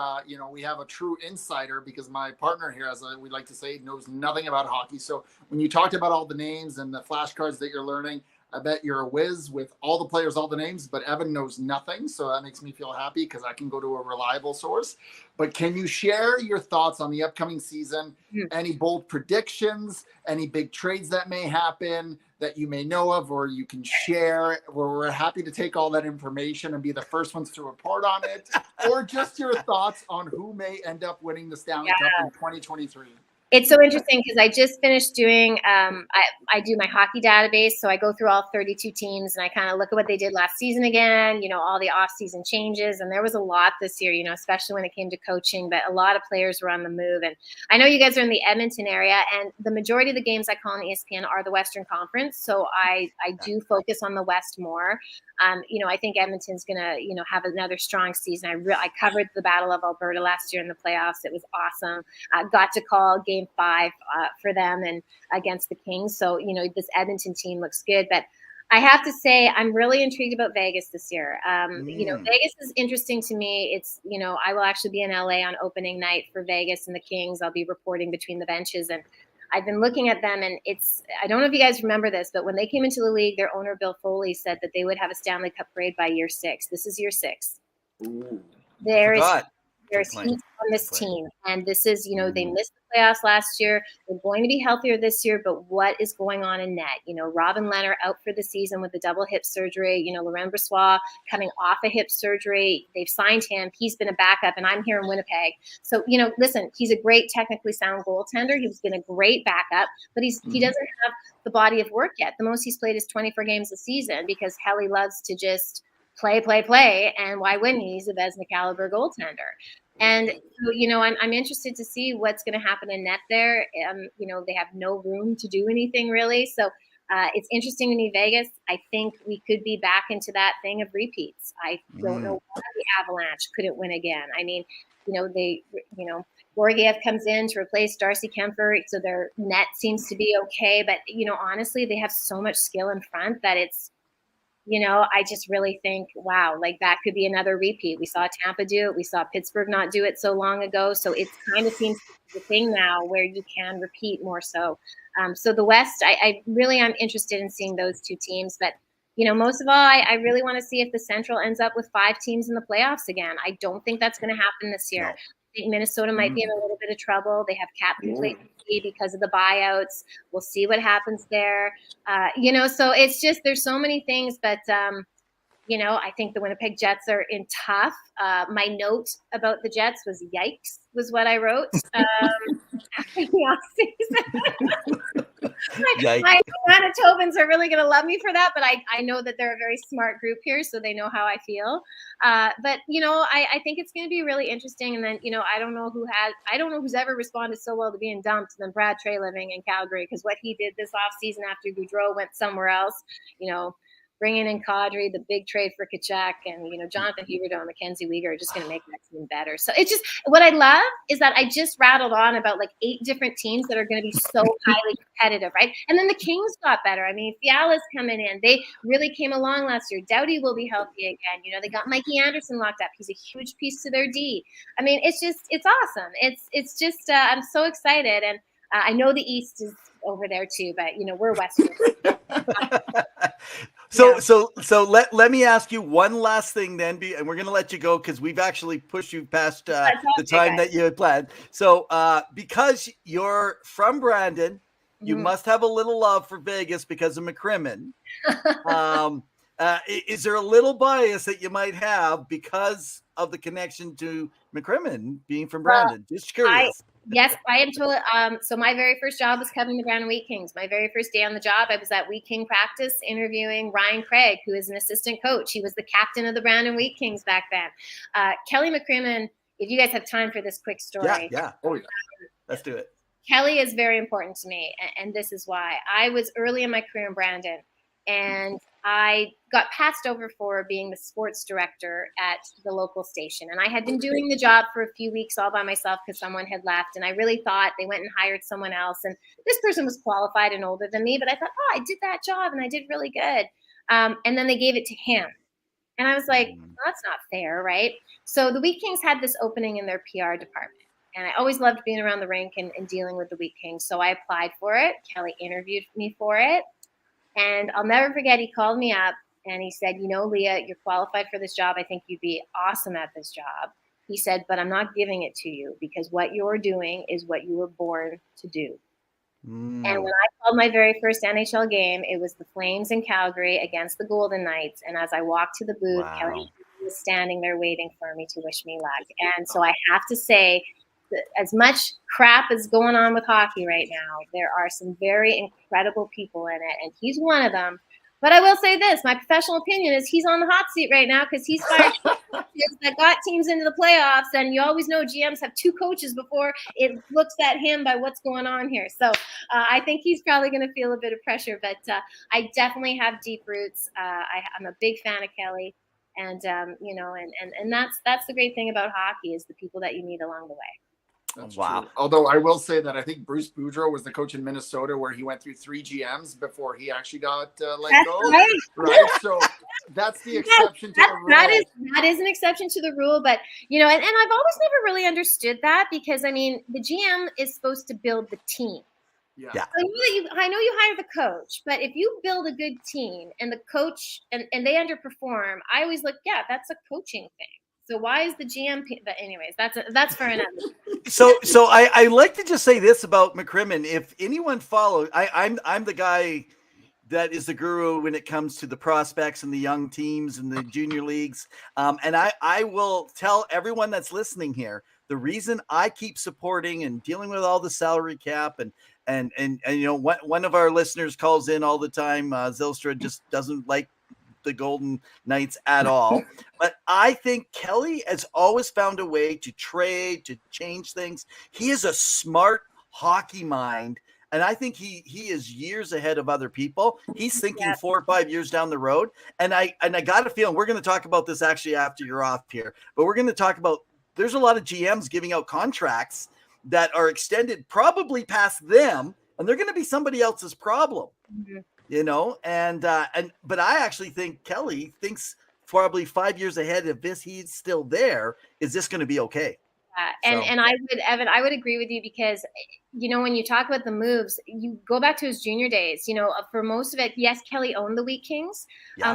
we have a true insider, because my partner here, as we like to say, knows nothing about hockey. So when you talked about all the names and the flashcards that you're learning, I bet you're a whiz with all the players, all the names, but Evan knows nothing. So that makes me feel happy because I can go to a reliable source. But can you share your thoughts on the upcoming season? Any bold predictions, any big trades that may happen that you may know of, or you can share? We're happy to take all that information and be the first ones to report on it, or just your thoughts on who may end up winning the Stanley Cup in 2023. It's so interesting because I just finished doing, I do my hockey database. So I go through all 32 teams and I kind of look at what they did last season again, all the off-season changes. And there was a lot this year, especially when it came to coaching, but a lot of players were on the move. And I know you guys are in the Edmonton area, and the majority of the games I call on ESPN are the Western Conference. So I do focus on the West more. I think Edmonton's going to, have another strong season. I covered the Battle of Alberta last year in the playoffs. It was awesome. Got to call Game 5 for them and against the Kings. So, this Edmonton team looks good. But I have to say, I'm really intrigued about Vegas this year. Vegas is interesting to me. It's, I will actually be in LA on opening night for Vegas and the Kings. I'll be reporting between the benches, and I've been looking at them, and I don't know if you guys remember this, but when they came into the league, their owner, Bill Foley, said that they would have a Stanley Cup parade by year 6. This is year 6. Ooh, there's heat on this team, and this is, they missed the playoffs last year. They're going to be healthier this year, but what is going on in net? Robin Leonard out for the season with the double hip surgery. Laurent Brossoit coming off a hip surgery. They've signed him. He's been a backup, and I'm here in Winnipeg. So, listen, he's a great technically sound goaltender. He's been a great backup, but he doesn't have the body of work yet. The most he's played is 24 games a season because Helly loves to just play, and why wouldn't he? He's a Vezina caliber goaltender. And so, I'm interested to see what's going to happen in net there. They have no room to do anything really. So it's interesting to me, Vegas. I think we could be back into that thing of repeats. I don't know why the Avalanche couldn't win again. I mean, Georgiev comes in to replace Darcy Kemper, so their net seems to be okay. But, honestly, they have so much skill in front that it's, I just really think, wow, like that could be another repeat. We saw Tampa do it. We saw Pittsburgh not do it so long ago. So it kind of seems to be the thing now where you can repeat more so. So the West, I really am interested in seeing those two teams. But, most of all, I really want to see if the Central ends up with 5 teams in the playoffs again. I don't think that's going to happen this year. No. I think Minnesota might be in a little bit of trouble. They have cap complacency because of the buyouts. We'll see what happens there. So it's just, there's so many things, but I think the Winnipeg Jets are in tough. My note about the Jets was yikes, was what I wrote. After the offseason. My Manitobans are really going to love me for that, but I know that they're a very smart group here, so they know how I feel. But I think it's going to be really interesting. And then I don't know who's ever responded so well to being dumped than Brad Trey living in Calgary, because what he did this offseason after Gaudreau went somewhere else, bringing in Kadri, the big trade for Kachuk, and Jonathan Huberdeau and Mackenzie Weegar are just going to make that team better. So it's just, what I love is that I just rattled on about like 8 different teams that are going to be so highly competitive, right? And then the Kings got better. I mean, Fiala's coming in; they really came along last year. Doughty will be healthy again. They got Mikey Anderson locked up; he's a huge piece to their D. I mean, it's awesome. It's just I'm so excited, and I know the East is over there too, but we're Western. So let me ask you one last thing then, and we're going to let you go because we've actually pushed you past the time that you had planned. So because you're from Brandon, you must have a little love for Vegas because of McCrimmon. Is there a little bias that you might have because of the connection to McCrimmon being from Brandon? Just curious. Yes, I am totally. So my very first job was covering the Brandon Wheat Kings. My very first day on the job, I was at Wheat King practice interviewing Ryan Craig, who is an assistant coach. He was the captain of the Brandon Wheat Kings back then. Kelly McCrimmon, if you guys have time for this quick story. Yeah. Oh, yeah. Let's do it. Kelly is very important to me, and this is why. I was early in my career in Brandon, and I got passed over for being the sports director at the local station. And I had been doing the job for a few weeks all by myself because someone had left. And I really thought they went and hired someone else. And this person was qualified and older than me. But I thought, I did that job and I did really good. And then they gave it to him. And I was like, that's not fair, right? So the Wheat Kings had this opening in their PR department. And I always loved being around the rink and dealing with the Wheat Kings. So I applied for it. Kelly interviewed me for it. And I'll never forget, he called me up and he said, Leah, you're qualified for this job. I think you'd be awesome at this job. He said, but I'm not giving it to you because what you're doing is what you were born to do. And when I called my very first NHL game, it was the Flames in Calgary against the Golden Knights. And as I walked to the booth, Kelly was standing there waiting for me to wish me luck. And so I have to say, as much crap is going on with hockey right now, there are some very incredible people in it, and he's one of them. But I will say this, my professional opinion is he's on the hot seat right now because he's fired coaches that got teams into the playoffs, and you always know GMs have 2 coaches before it looks at him by what's going on here. So I think he's probably going to feel a bit of pressure, but I definitely have deep roots. I'm a big fan of Kelly, and and that's the great thing about hockey is the people that you meet along the way. That's true. Although I will say that I think Bruce Boudreau was the coach in Minnesota where he went through 3 GMs before he actually got let go. Right. So that's the exception to the rule. That is an exception to the rule. But, and I've always never really understood that because, I mean, the GM is supposed to build the team. Yeah. I know you hire the coach, but if you build a good team and the coach and they underperform, I always look, that's a coaching thing. So why is the GM? But anyways, that's for another. So I like to just say this about McCrimmon. If anyone follows, I'm the guy that is the guru when it comes to the prospects and the young teams and the junior leagues. And I will tell everyone that's listening here, the reason I keep supporting and dealing with all the salary cap and one of our listeners calls in all the time. Zylstra just doesn't like the Golden Knights at all. But I think Kelly has always found a way to trade, to change things. He is a smart hockey mind. And I think he is years ahead of other people. He's thinking 4 or 5 years down the road. And I got a feeling we're going to talk about this actually after you're off here, but we're going to talk about, there's a lot of GMs giving out contracts that are extended probably past them, and they're going to be somebody else's problem. Mm-hmm. But I actually think Kelly thinks probably 5 years ahead. If he's still there, is this going to be okay? And I would, Evan, I would agree with you because, when you talk about the moves, you go back to his junior days, for most of it. Yes, Kelly owned the Wheat Kings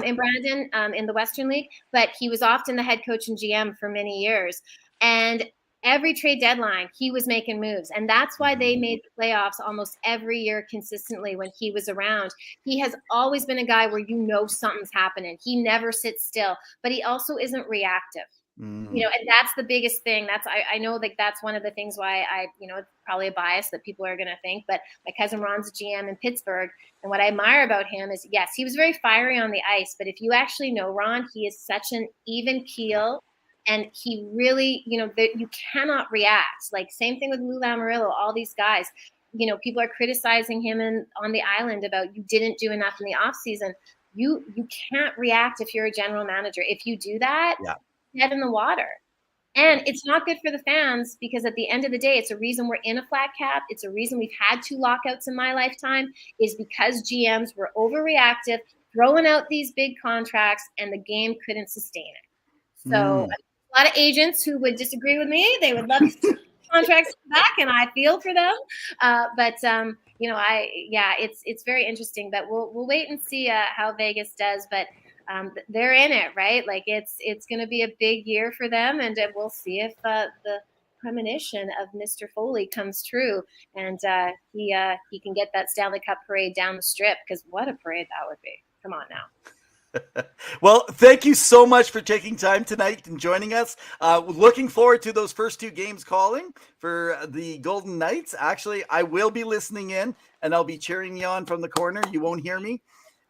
in Brandon in the Western League, but he was often the head coach and GM for many years. And every trade deadline, he was making moves. And that's why they made the playoffs almost every year consistently when he was around. He has always been a guy where something's happening. He never sits still, but he also isn't reactive. And that's the biggest thing. I know like that's one of the things why it's probably a bias that people are going to think, but my cousin Ron's a GM in Pittsburgh. And what I admire about him is, yes, he was very fiery on the ice, but if you actually know Ron, he is such an even keel. And he really, you cannot react. Like same thing with Lou Lamoriello, all these guys, people are criticizing him on the island about you didn't do enough in the off season. You can't react if you're a general manager. If you do that, head in the water. And it's not good for the fans because at the end of the day, it's a reason we're in a flat cap. It's a reason we've had 2 lockouts in my lifetime is because GMs were overreactive, throwing out these big contracts, and the game couldn't sustain it. So a lot of agents who would disagree with me, they would love contracts back, and I feel for them. It's very interesting, but we'll wait and see how Vegas does. But they're in it, right? Like it's going to be a big year for them, and we'll see if the premonition of Mr. Foley comes true, and he can get that Stanley Cup parade down the strip. Because what a parade that would be! Come on now. Well, thank you so much for taking time tonight and joining us. Looking forward to those first 2 games calling for the Golden Knights. Actually, I will be listening in, and I'll be cheering you on from the corner. You won't hear me.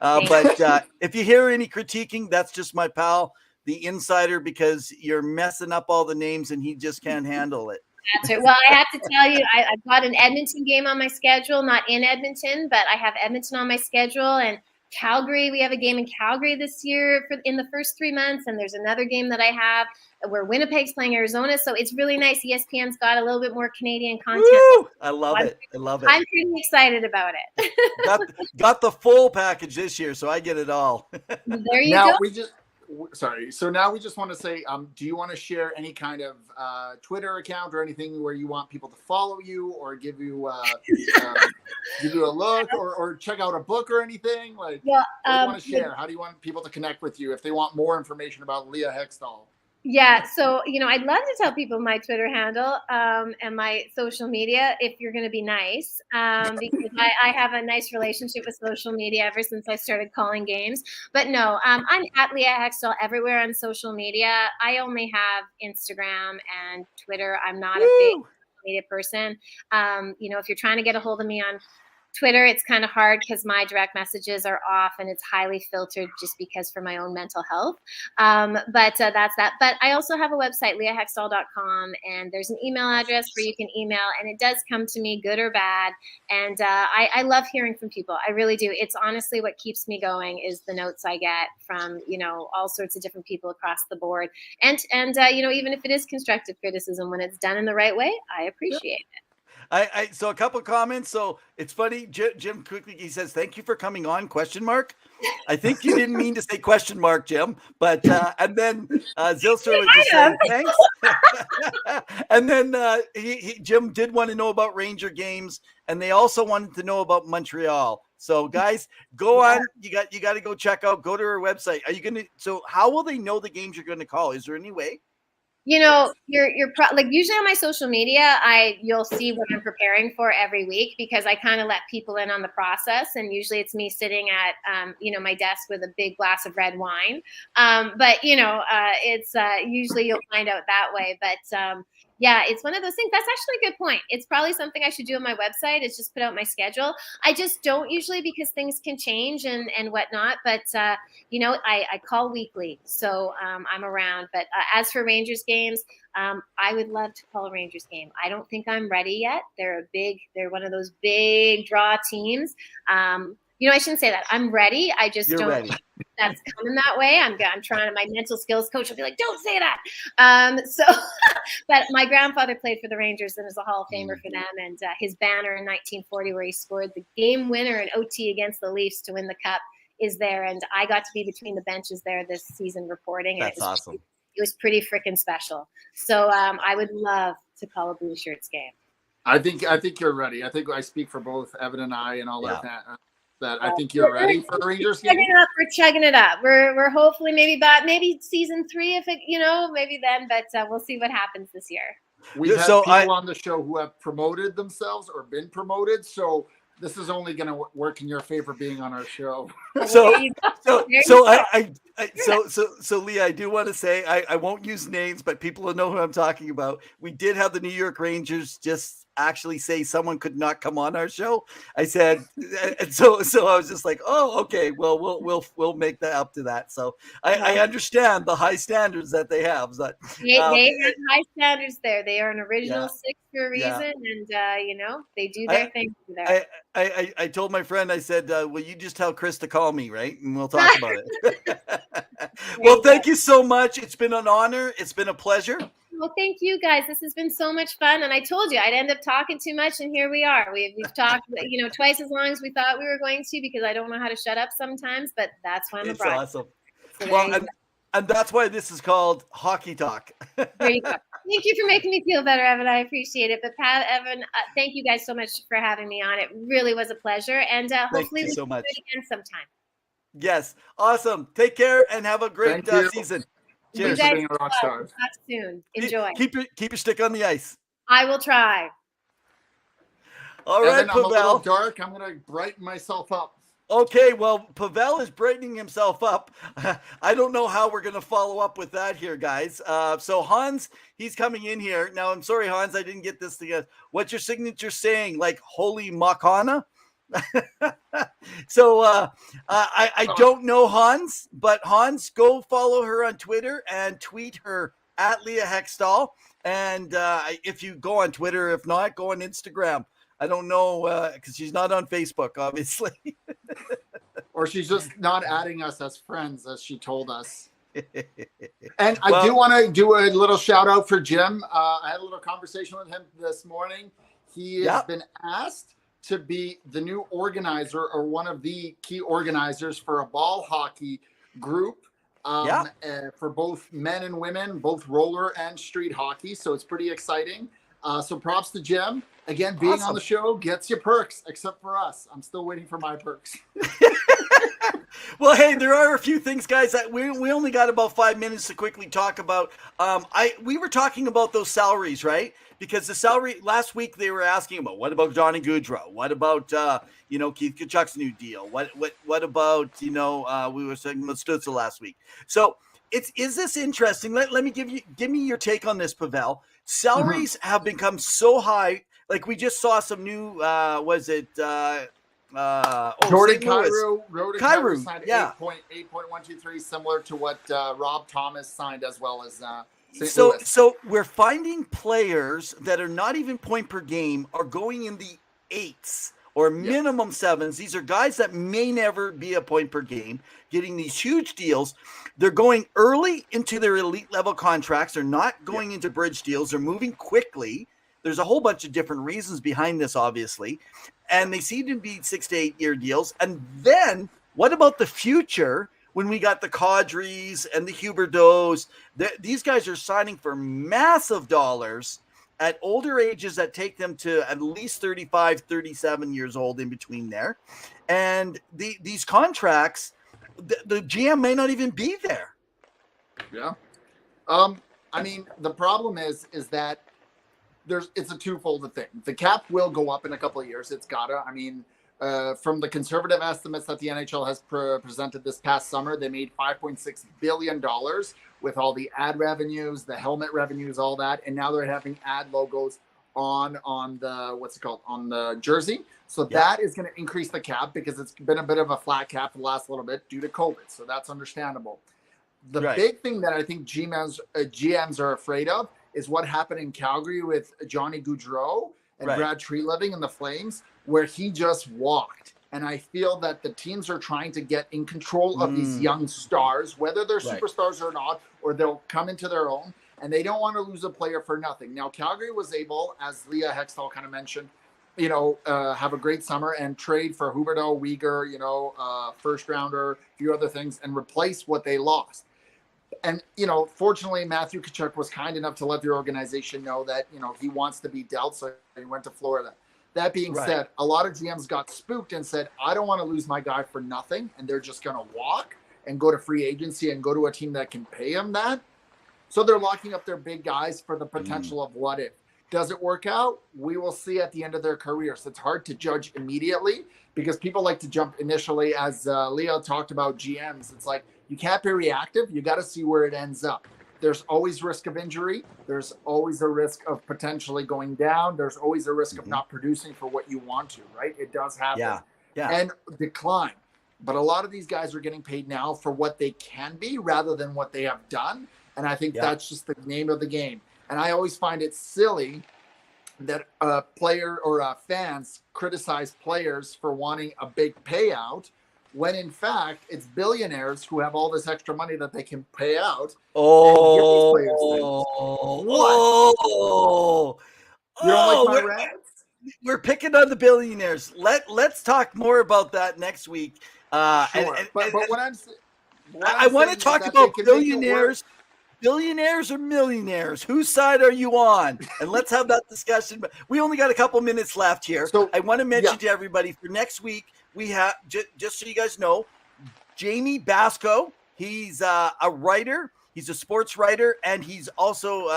But if you hear any critiquing, that's just my pal, the insider, because you're messing up all the names and he just can't handle it. That's right. Well, I have to tell you, I've got an Edmonton game on my schedule, not in Edmonton, but I have Edmonton on my schedule, and Calgary. We have a game in Calgary this year in the first 3 months, and there's another game that I have where Winnipeg's playing Arizona. So it's really nice. ESPN's got a little bit more Canadian content. Woo! I love it. I'm pretty excited about it. got the full package this year, so I get it all. There you go. So now we just want to say, do you want to share any kind of Twitter account or anything where you want people to follow you or give you a look or check out a book or anything? Like, what do you want to share? How do you want people to connect with you if they want more information about Leah Hextall? Yeah, so I'd love to tell people my Twitter handle and my social media if you're going to be nice, because I have a nice relationship with social media ever since I started calling games. But no, I'm at Leah Hextall everywhere on social media. I only have Instagram and Twitter. I'm not a big social media person. If you're trying to get a hold of me on Twitter, it's kind of hard because my direct messages are off and it's highly filtered just because for my own mental health. But that's that. But I also have a website, leahhextall.com, and there's an email address where you can email, and it does come to me, good or bad. And I love hearing from people. I really do. It's honestly what keeps me going is the notes I get from, all sorts of different people across the board. And even if it is constructive criticism, when it's done in the right way, I appreciate it. So a couple comments. So it's funny. Jim quickly, he says, "Thank you for coming on?" ? I think you didn't mean to say ? Jim, but and then Zilster was just saying thanks. And then Jim did want to know about Ranger games, and they also wanted to know about Montreal. So guys, go on. You got to go check out. Go to our website. Are you gonna? So how will they know the games you're going to call? Is there any way? You're like usually on my social media, you'll see what I'm preparing for every week because I kind of let people in on the process, and usually it's me sitting at my desk with a big glass of red wine. It's usually you'll find out that way. But yeah, it's one of those things. That's actually a good point. It's probably something I should do on my website is just put out my schedule. I just don't usually because things can change and whatnot. But, I call weekly. So I'm around. But as for Rangers games, I would love to call a Rangers game. I don't think I'm ready yet. They're one of those big draw teams. I shouldn't say that. I'm ready. I just don't that's coming that way. I'm trying. My mental skills coach will be like, "Don't say that." But my grandfather played for the Rangers and is a Hall of Famer for them. And his banner in 1940, where he scored the game winner in OT against the Leafs to win the cup, is there. And I got to be between the benches there this season reporting. And That's awesome. It was pretty freaking special. So I would love to call a Blue Shirts game. I think you're ready. I think I speak for both Evan and I and all that I think you're ready for the Rangers game. We're chugging it up. We're hopefully maybe season 3 if it maybe then, but we'll see what happens this year. We've had people on the show who have promoted themselves or been promoted, so this is only going to work in your favor being on our show. So Leah, I do want to say I won't use names, but people will know who I'm talking about. We did have the New York Rangers just actually say someone could not come on our show. I said, and so I was just like, oh, okay, well, we'll make that up to that. So I understand the high standards that they have. But they have high standards there. They are an original six for a reason, and they do their thing there. I told my friend, I said, well, you just tell Chris to call me, right? And we'll talk about it. Well, thank you so much. It's been an honor. It's been a pleasure. Well, thank you guys. This has been so much fun. And I told you I'd end up talking too much, and here we are. We've talked, twice as long as we thought we were going to, because I don't know how to shut up sometimes, but that's why I'm a bride. It's awesome. So well, and that's why this is called Hockey Talk. There you go. Thank you for making me feel better, Evan. I appreciate it. But Pat, Evan, thank you guys so much for having me on. It really was a pleasure. And hopefully we can do it again sometime. Yes. Awesome. Take care and have a great season. Cheers. You guys talk soon. Enjoy. Keep your stick on the ice. I will try. All right, Evan, I'm a little dark. I'm going to brighten myself up. Okay, well, Pavel is brightening himself up. I don't know how we're going to follow up with that here, guys. So Hans, he's coming in here. Now, I'm sorry, Hans, I didn't get this together. What's your signature saying? Like, holy Makana? So I don't know Hans, but Hans, go follow her on Twitter and tweet her at Leah Hextall. And if you go on Twitter, if not, go on Instagram. I don't know because she's not on Facebook, obviously. Or she's just not adding us as friends, as she told us. And I do want to do a little shout out for Jim. I had a little conversation with him this morning. He has been asked to be the new organizer or one of the key organizers for a ball hockey group for both men and women, both roller and street hockey. So it's pretty exciting. So props to Jim. Again, being on the show gets you perks, except for us. I'm still waiting for my perks. Well, hey, there are a few things, guys, that we only got about 5 minutes to quickly talk about. We were talking about those salaries, right? Because the salary last week they were asking about what about Johnny Gaudreau? What about Keith Tkachuk's new deal? What about we were saying about Stützle last week? So is this interesting? Let me give me your take on this, Pavel. Salaries have become so high. Like we just saw some new Jordan Kyrou signed 8.123, similar to what Rob Thomas signed, as well as St. Louis. So we're finding players that are not even point per game are going in the 8s or minimum 7s. These are guys that may never be a point per game, getting these huge deals. They're going early into their elite level contracts. They're not going into bridge deals. They're moving quickly. There's a whole bunch of different reasons behind this, obviously. And they seem to be 6 to 8 year deals. And then what about the future when we got the Kadris and the Huberdeaus? These guys are signing for massive dollars at older ages that take them to at least 35, 37 years old in between there. And these contracts, the GM may not even be there. Yeah. I mean, the problem is that it's a twofold thing. The cap will go up in a couple of years. It's gotta. I mean, from the conservative estimates that the NHL has presented this past summer, they made $5.6 billion with all the ad revenues, the helmet revenues, all that, and now they're having ad logos on the on the jersey. So that is going to increase the cap because it's been a bit of a flat cap for the last little bit due to COVID. So that's understandable. The big thing that I think GMs are afraid of is what happened in Calgary with Johnny Gaudreau and Brad Treliving and the Flames, where he just walked. And I feel that the teams are trying to get in control of these young stars, whether they're superstars or not, or they'll come into their own, and they don't want to lose a player for nothing. Now, Calgary was able, as Leah Hextall kind of mentioned, have a great summer and trade for Huberdeau, Uyghur, first rounder, a few other things, and replace what they lost. And, fortunately, Matthew Tkachuk was kind enough to let the organization know that, he wants to be dealt, so he went to Florida. That being said, a lot of GMs got spooked and said, I don't want to lose my guy for nothing, and they're just going to walk and go to free agency and go to a team that can pay him that. So they're locking up their big guys for the potential of what if. Does it work out? We will see at the end of their careers. It's hard to judge immediately because people like to jump initially, as Leah talked about GMs. It's like, you can't be reactive. You got to see where it ends up. There's always risk of injury. There's always a risk of potentially going down. There's always a risk of not producing for what you want to, right? It does happen. Yeah. And decline. But a lot of these guys are getting paid now for what they can be rather than what they have done. And I think that's just the name of the game. And I always find it silly that a player or fans criticize players for wanting a big payout when in fact it's billionaires who have all this extra money that they can pay out and give these players things. What? You don't like my rants? We're picking on the billionaires. Let's talk more about that next week. Sure. But what I want to talk about billionaires. Billionaires or millionaires? Whose side are you on? And let's have that discussion. But we only got a couple minutes left here. So I want to mention to everybody for next week, we have, just so you guys know, Jamie Basco. He's a writer. He's a sports writer, and he's also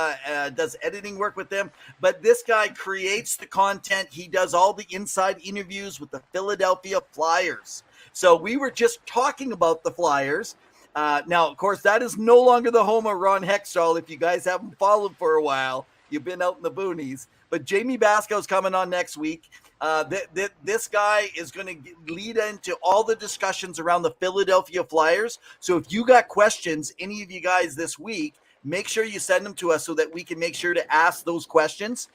does editing work with them. But this guy creates the content. He does all the inside interviews with the Philadelphia Flyers. So we were just talking about the Flyers. Now, of course, that is no longer the home of Ron Hextall. If you guys haven't followed for a while, you've been out in the boonies. But Jamie Basco's coming on next week. This guy is going to lead into all the discussions around the Philadelphia Flyers. So if you got questions, any of you guys this week, make sure you send them to us so that we can make sure to ask those questions.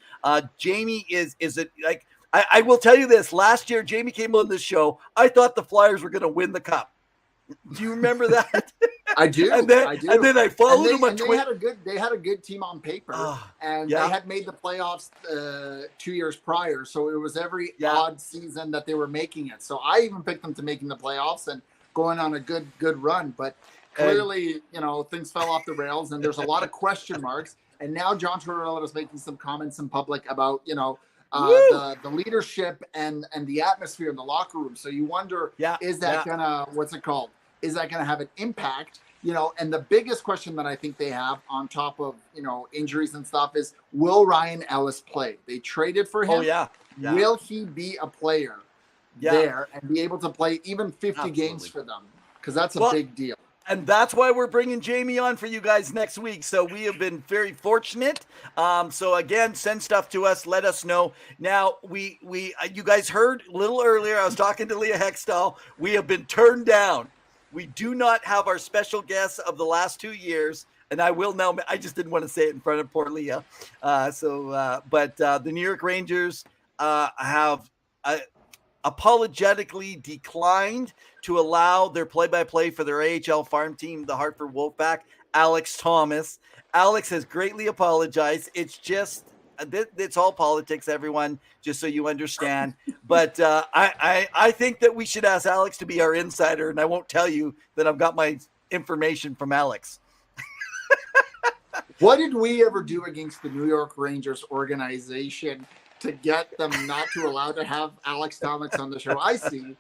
Jamie is it like I will tell you this. Last year, Jamie came on this show. I thought the Flyers were going to win the cup. Do you remember that? I do. And then I followed them on Twitter. They had a good team on paper, and they had made the playoffs 2 years prior. So it was every odd season that they were making it. So I even picked them to making the playoffs and going on a good run. But clearly, things fell off the rails, and there's a lot of question marks. And now John Tortorella is making some comments in public about the leadership and the atmosphere in the locker room. So you wonder, is that gonna is that gonna have an impact? And the biggest question that I think they have on top of injuries and stuff is, will Ryan Ellis play? They traded for him. Will he be a player there and be able to play even 50 games for them? Because that's a big deal. And that's why we're bringing Jamie on for you guys next week. So we have been very fortunate. So again, send stuff to us. Let us know. Now, you guys heard a little earlier, I was talking to Leah Hextall. We have been turned down. We do not have our special guests of the last 2 years. And I will now, I just didn't want to say it in front of poor Leah. But the New York Rangers have apologetically declined to allow their play-by-play for their AHL farm team, the Hartford Wolfpack, Alex Thomas. Alex has greatly apologized. It's just, it's all politics, everyone, just so you understand. But I think that we should ask Alex to be our insider, and I won't tell you that I've got my information from Alex. What did we ever do against the New York Rangers organization to get them not to allow to have Alex Thomas on the show? I see.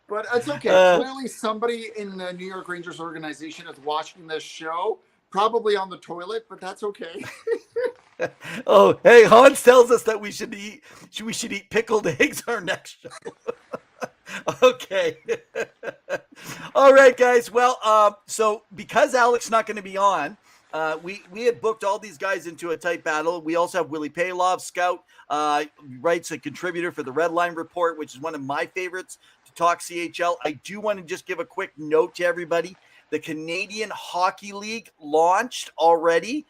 But it's okay. Clearly somebody in the New York Rangers organization is watching this show, probably on the toilet, but that's okay. Oh, hey, Hans tells us that we should eat pickled eggs our next show. Okay. All right, guys. Well, so because Alex not going to be on, we had booked all these guys into a tight battle. We also have Willie Paylov, scout, writes a contributor for the Red Line Report, which is one of my favorites to talk CHL. I do want to just give a quick note to everybody. The Canadian Hockey League launched already.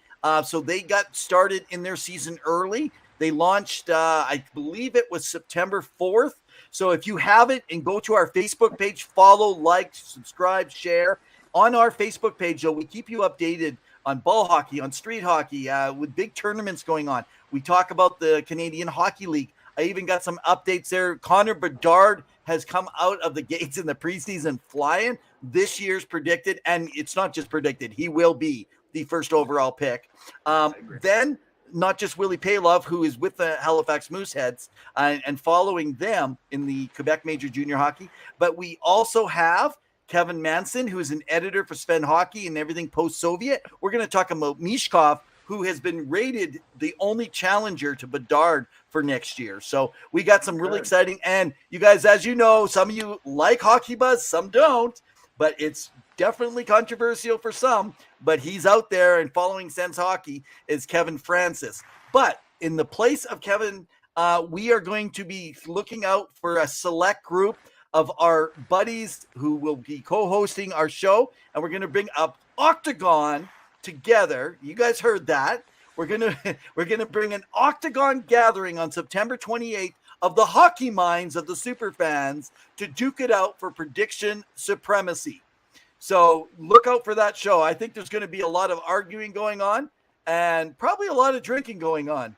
So they got started in their season early. They launched, I believe it was September 4th. So if you haven't, and go to our Facebook page, follow, like, subscribe, share. On our Facebook page, though, we keep you updated on ball hockey, on street hockey, with big tournaments going on. We talk about the Canadian Hockey League. I even got some updates there. Connor Bedard has come out of the gates in the preseason flying. This year's predicted, and it's not just predicted, he will be the first overall pick. Then, not just Willie Paylove, who is with the Halifax Mooseheads and following them in the Quebec Major Junior Hockey, but we also have Kevin Manson, who is an editor for Sven Hockey and everything post-Soviet. We're going to talk about Mishkov, who has been rated the only challenger to Bedard for next year. So we got some really exciting, and you guys, as you know, some of you like Hockey Buzz, some don't, but it's definitely controversial for some, but he's out there, and following Sens Hockey is Kevin Francis. But in the place of Kevin, we are going to be looking out for a select group of our buddies who will be co-hosting our show, and we're going to bring up Octagon together. You guys heard that. We're going to bring an Octagon gathering on September 28th of the hockey minds of the super fans to duke it out for prediction supremacy. So look out for that show. I think there's going to be a lot of arguing going on and probably a lot of drinking going on.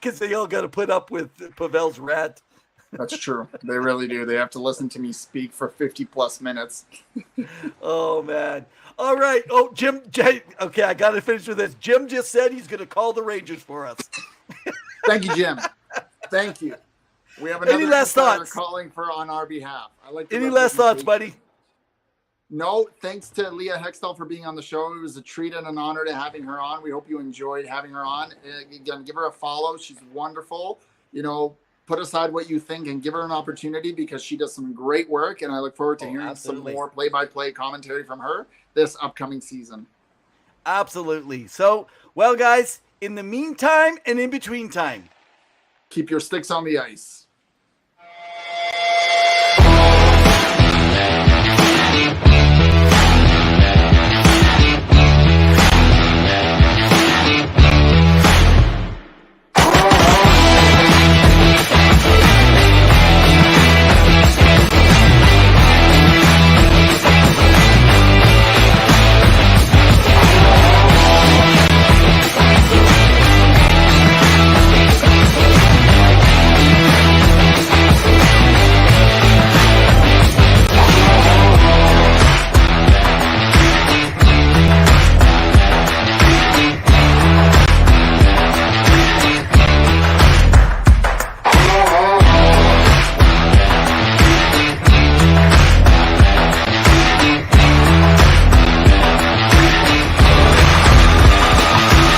Because they all got to put up with Pavel's rant. That's true. They really do. They have to listen to me speak for 50 plus minutes. Oh, man. All right. Oh, Jim. Okay, I got to finish with this. Jim just said he's going to call the Rangers for us. Thank you, Jim. Thank you. We have another Any last thoughts calling for on our behalf. Any last thoughts, buddy? No, thanks to Leah Hextall for being on the show. It was a treat and an honor to having her on. We hope you enjoyed having her on. Again, give her a follow. She's wonderful. You know, put aside what you think and give her an opportunity, because she does some great work. And I look forward to hearing some more play-by-play commentary from her this upcoming season. Absolutely. So, well, guys, in the meantime and in between time, keep your sticks on the ice.